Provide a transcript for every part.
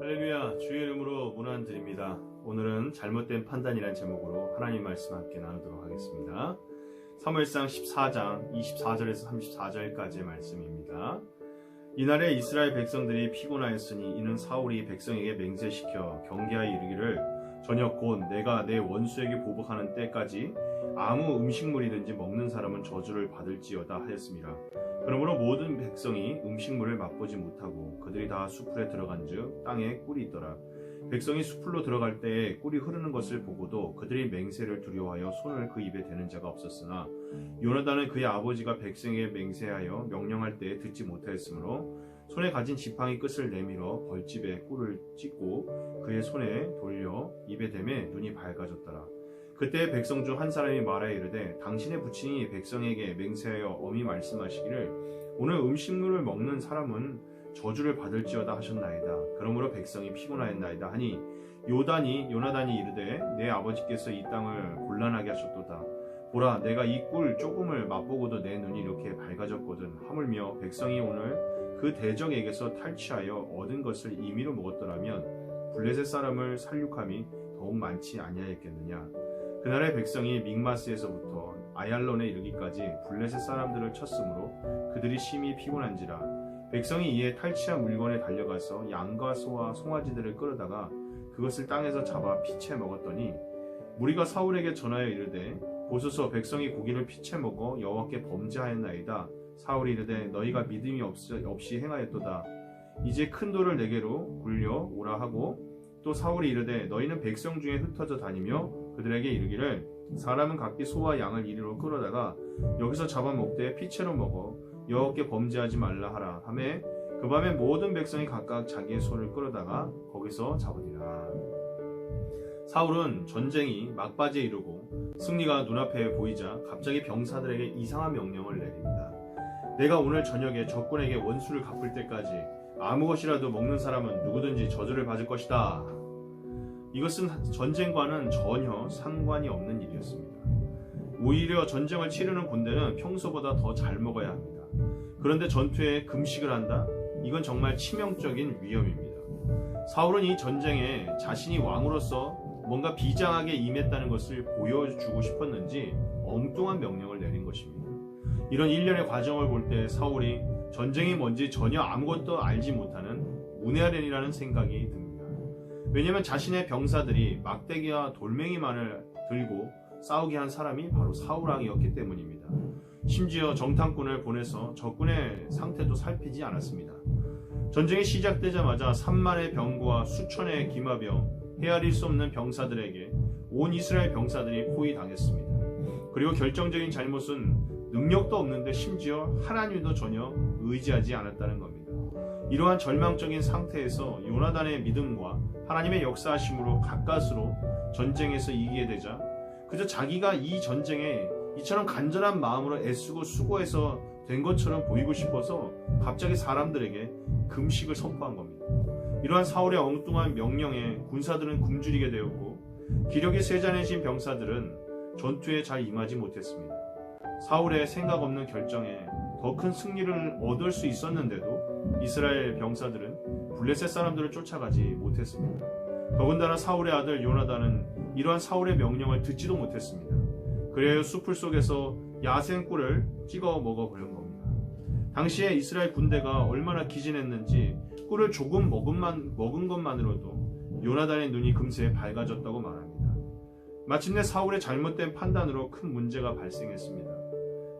할렐루야, 주의 이름으로 문안 드립니다. 오늘은 잘못된 판단이라는 제목으로 하나님 말씀 함께 나누도록 하겠습니다. 사무엘상 14장 24절에서 34절까지의 말씀입니다. 이날에 이스라엘 백성들이 피곤하였으니 이는 사울이 백성에게 맹세시켜 경계하여 이르기를 저녁 곧 내가 내 원수에게 보복하는 때까지 아무 음식물이든지 먹는 사람은 저주를 받을지어다 하였습니다. 그러므로 모든 백성이 음식물을 맛보지 못하고 그들이 다 수풀에 들어간즉 땅에 꿀이 있더라. 백성이 수풀로 들어갈 때에 꿀이 흐르는 것을 보고도 그들이 맹세를 두려워하여 손을 그 입에 대는 자가 없었으나 요나단은 그의 아버지가 백성에게 맹세하여 명령할 때에 듣지 못하였으므로 손에 가진 지팡이 끝을 내밀어 벌집에 꿀을 찢고 그의 손에 돌려 입에 대매 눈이 밝아졌더라. 그때 백성 중 한 사람이 말하여 이르되 당신의 부친이 백성에게 맹세하여 엄히 말씀하시기를 오늘 음식물을 먹는 사람은 저주를 받을지어다 하셨나이다. 그러므로 백성이 피곤하였나이다 하니 요나단이 이르되 내 아버지께서 이 땅을 곤란하게 하셨도다. 보라, 내가 이 꿀 조금을 맛보고도 내 눈이 이렇게 밝아졌거든. 하물며 백성이 오늘 그 대적에게서 탈취하여 얻은 것을 임의로 먹었더라면 블레셋 사람을 살육함이 더욱 많지 아니하였겠느냐. 그날의 백성이 믹마스에서부터 아얄론에 이르기까지 블레셋 사람들을 쳤으므로 그들이 심히 피곤한지라. 백성이 이에 탈취한 물건에 달려가서 양과 소와 송아지들을 끌어다가 그것을 땅에서 잡아 피채 먹었더니 무리가 사울에게 전하여 이르되 보소서, 백성이 고기를 피채 먹어 여호와께 범죄하였나이다. 사울이 이르되 너희가 믿음이 없이 행하였도다. 이제 큰 돌을 내게로 굴려 오라 하고 또 사울이 이르되 너희는 백성 중에 흩어져 다니며 그들에게 이르기를 사람은 각기 소와 양을 이리로 끌어다가 여기서 잡아먹되 피채로 먹어 여호와께 범죄하지 말라 하라 하매 그 밤에 모든 백성이 각각 자기의 소를 끌어다가 거기서 잡으니라. 사울은 전쟁이 막바지에 이르고 승리가 눈앞에 보이자 갑자기 병사들에게 이상한 명령을 내립니다. 내가 오늘 저녁에 적군에게 원수를 갚을 때까지 아무 것이라도 먹는 사람은 누구든지 저주를 받을 것이다. 이것은 전쟁과는 전혀 상관이 없는 일이었습니다. 오히려 전쟁을 치르는 군대는 평소보다 더 잘 먹어야 합니다. 그런데 전투에 금식을 한다? 이건 정말 치명적인 위험입니다. 사울은 이 전쟁에 자신이 왕으로서 뭔가 비장하게 임했다는 것을 보여주고 싶었는지 엉뚱한 명령을 내린 것입니다. 이런 일련의 과정을 볼 때 사울이 전쟁이 뭔지 전혀 아무것도 알지 못하는 문해아련이라는 생각이 듭니다. 왜냐하면 자신의 병사들이 막대기와 돌멩이만을 들고 싸우게 한 사람이 바로 사울왕이었기 때문입니다. 심지어 정탐꾼을 보내서 적군의 상태도 살피지 않았습니다. 전쟁이 시작되자마자 3만의 병거와 수천의 기마병, 헤아릴 수 없는 병사들에게 온 이스라엘 병사들이 포위당했습니다. 그리고 결정적인 잘못은 능력도 없는데 심지어 하나님도 전혀 의지하지 않았다는 겁니다. 이러한 절망적인 상태에서 요나단의 믿음과 하나님의 역사하심으로 가까스로 전쟁에서 이기게 되자 그저 자기가 이 전쟁에 이처럼 간절한 마음으로 애쓰고 수고해서 된 것처럼 보이고 싶어서 갑자기 사람들에게 금식을 선포한 겁니다. 이러한 사울의 엉뚱한 명령에 군사들은 굶주리게 되었고 기력이 쇠잔해진 병사들은 전투에 잘 임하지 못했습니다. 사울의 생각 없는 결정에 더 큰 승리를 얻을 수 있었는데도 이스라엘 병사들은 블레셋 사람들을 쫓아가지 못했습니다. 더군다나 사울의 아들 요나단은 이러한 사울의 명령을 듣지도 못했습니다. 그래야 숲을 속에서 야생꿀을 찍어 먹어버린 겁니다. 당시에 이스라엘 군대가 얼마나 기진했는지 꿀을 조금 먹은 것만으로도 요나단의 눈이 금세 밝아졌다고 말합니다. 마침내 사울의 잘못된 판단으로 큰 문제가 발생했습니다.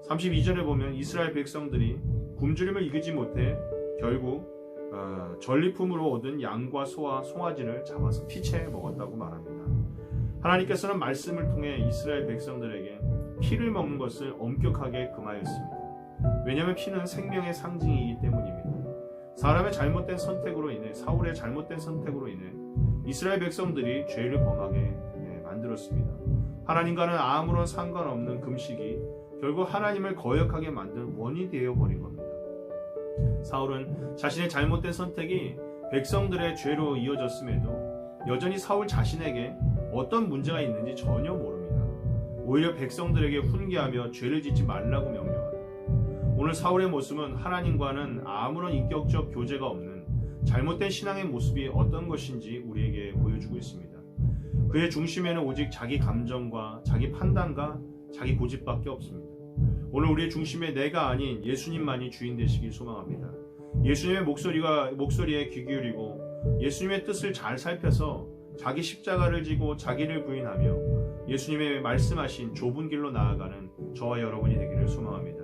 32절에 보면 이스라엘 백성들이 굶주림을 이기지 못해 결국 전리품으로 얻은 양과 소와 송아지를 잡아서 피채 먹었다고 말합니다. 하나님께서는 말씀을 통해 이스라엘 백성들에게 피를 먹는 것을 엄격하게 금하였습니다. 왜냐하면 피는 생명의 상징이기 때문입니다. 사람의 잘못된 선택으로 인해 사울의 잘못된 선택으로 인해 이스라엘 백성들이 죄를 범하게 만들었습니다. 하나님과는 아무런 상관없는 금식이 결국 하나님을 거역하게 만든 원인이 되어버린 겁니다. 사울은 자신의 잘못된 선택이 백성들의 죄로 이어졌음에도 여전히 사울 자신에게 어떤 문제가 있는지 전혀 모릅니다. 오히려 백성들에게 훈계하며 죄를 짓지 말라고 명령합니다. 오늘 사울의 모습은 하나님과는 아무런 인격적 교제가 없는 잘못된 신앙의 모습이 어떤 것인지 우리에게 보여주고 있습니다. 그의 중심에는 오직 자기 감정과 자기 판단과 자기 고집밖에 없습니다. 오늘 우리의 중심에 내가 아닌 예수님만이 주인 되시길 소망합니다. 예수님의 목소리에 귀 기울이고 예수님의 뜻을 잘 살펴서 자기 십자가를 지고 자기를 부인하며 예수님의 말씀하신 좁은 길로 나아가는 저와 여러분이 되기를 소망합니다.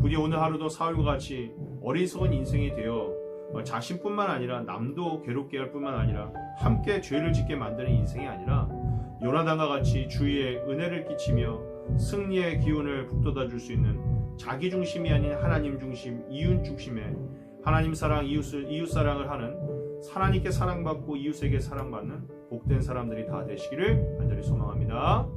부디 오늘 하루도 사울과 같이 어리석은 인생이 되어 자신뿐만 아니라 남도 괴롭게 할 뿐만 아니라 함께 죄를 짓게 만드는 인생이 아니라 요나단과 같이 주위에 은혜를 끼치며 승리의 기운을 북돋아 줄 수 있는 자기 중심이 아닌 하나님 중심, 이웃 중심의 하나님 사랑, 이웃 사랑을 하는 하나님께 사랑받고 이웃에게 사랑받는 복된 사람들이 다 되시기를 간절히 소망합니다.